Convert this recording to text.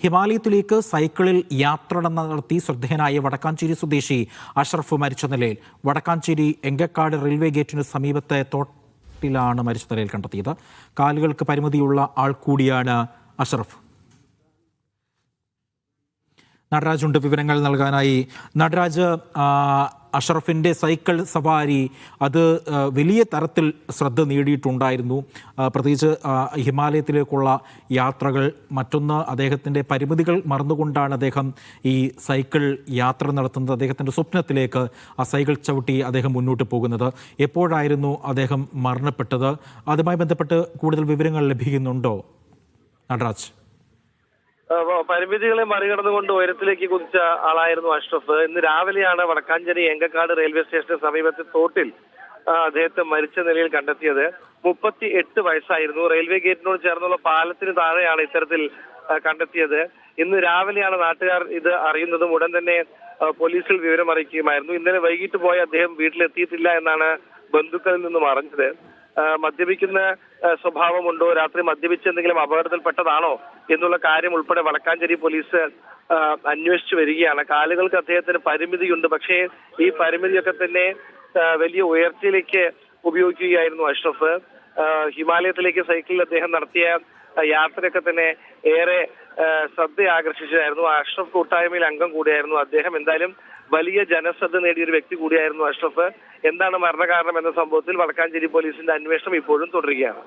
ഹിമാലയത്തിലേക്ക് സൈക്കിളിൽ യാത്ര നടത്തി ശ്രദ്ധേയനായ വടക്കാഞ്ചേരി സ്വദേശി അഷ്റഫ് മരിച്ച നിലയിൽ വടക്കാഞ്ചേരി എങ്കക്കാട് റെയിൽവേ ഗേറ്റിന് സമീപത്തെ തോട്ടിലാണ് മരിച്ച നിലയിൽ കണ്ടെത്തിയത്. കാലുകൾക്ക് പരിമിതിയുള്ള ആൾ കൂടിയാണ് അഷ്റഫ്. നടരാജുണ്ട് വിവരങ്ങൾ നൽകാനായി. നടരാജ്, അഷ്റഫിൻ്റെ സൈക്കിൾ സവാരി അത് വലിയ തരത്തിൽ ശ്രദ്ധ നേടിയിട്ടുണ്ടായിരുന്നു. പ്രത്യേകിച്ച് ഹിമാലയത്തിലേക്കുള്ള യാത്രകൾ. മറ്റൊന്ന്, അദ്ദേഹത്തിൻ്റെ പരിമിതികൾ മറന്നുകൊണ്ടാണ് അദ്ദേഹം ഈ സൈക്കിൾ യാത്ര നടത്തുന്നത്. അദ്ദേഹത്തിൻ്റെ സ്വപ്നത്തിലേക്ക് ആ സൈക്കിൾ ചവിട്ടി അദ്ദേഹം മുന്നോട്ട് പോകുന്നത്. എപ്പോഴായിരുന്നു അദ്ദേഹം മരണപ്പെട്ടത്? അതുമായി ബന്ധപ്പെട്ട് കൂടുതൽ വിവരങ്ങൾ ലഭിക്കുന്നുണ്ടോ നടരാജ്? പരിമിതികളെ മറികടന്നുകൊണ്ട് ഉയരത്തിലേക്ക് കുതിച്ച ആളായിരുന്നു അഷ്റഫ്. ഇന്ന് രാവിലെയാണ് വടക്കാഞ്ചേരി എങ്കക്കാട് റെയിൽവേ സ്റ്റേഷന് സമീപത്തെ തോട്ടിൽ അദ്ദേഹത്തെ മരിച്ച നിലയിൽ കണ്ടെത്തിയത്. 38 വയസ്സായിരുന്നു. റെയിൽവേ ഗേറ്റിനോട് ചേർന്നുള്ള പാലത്തിന് താഴെയാണ് ഇത്തരത്തിൽ കണ്ടെത്തിയത്. ഇന്ന് രാവിലെയാണ് നാട്ടുകാർ ഇത് അറിയുന്നതും ഉടൻ തന്നെ പോലീസിൽ വിവരം അറിയിക്കുകയുമായിരുന്നു. ഇന്നലെ വൈകിട്ട് പോയ അദ്ദേഹം വീട്ടിലെത്തിയിട്ടില്ല എന്നാണ് ബന്ധുക്കളിൽ നിന്നും അറിഞ്ഞത്. മദ്യപിക്കുന്ന സ്വഭാവമുണ്ടോ, രാത്രി മദ്യപിച്ച് എന്തെങ്കിലും അപകടത്തിൽപ്പെട്ടതാണോ എന്നുള്ള കാര്യം ഉൾപ്പെടെ വടക്കാഞ്ചേരി പോലീസ് അന്വേഷിച്ചു വരികയാണ്. കാലുകൾക്ക് അദ്ദേഹത്തിന് പരിമിതിയുണ്ട്. പക്ഷേ ഈ പരിമിതിയൊക്കെ തന്നെ വലിയ ഉയർച്ചയിലേക്ക് ഉപയോഗിക്കുകയായിരുന്നു അഷ്റഫ്. ഹിമാലയത്തിലേക്ക് സൈക്കിളിൽ അദ്ദേഹം നടത്തിയ യാത്രയൊക്കെ തന്നെ ഏറെ ശ്രദ്ധ ആകർഷിച്ചതായിരുന്നു. അഷ്റഫ് കൂട്ടായ്മയിൽ അംഗം കൂടിയായിരുന്നു അദ്ദേഹം. എന്തായാലും വലിയ ജനശ്രദ്ധ നേടിയ ഒരു വ്യക്തി കൂടിയായിരുന്നു അഷ്റഫ്. എന്താണ് മരണകാരണം എന്ന സംഭവത്തിൽ വടക്കാഞ്ചേരി പോലീസിന്റെ അന്വേഷണം ഇപ്പോഴും തുടരുകയാണ്.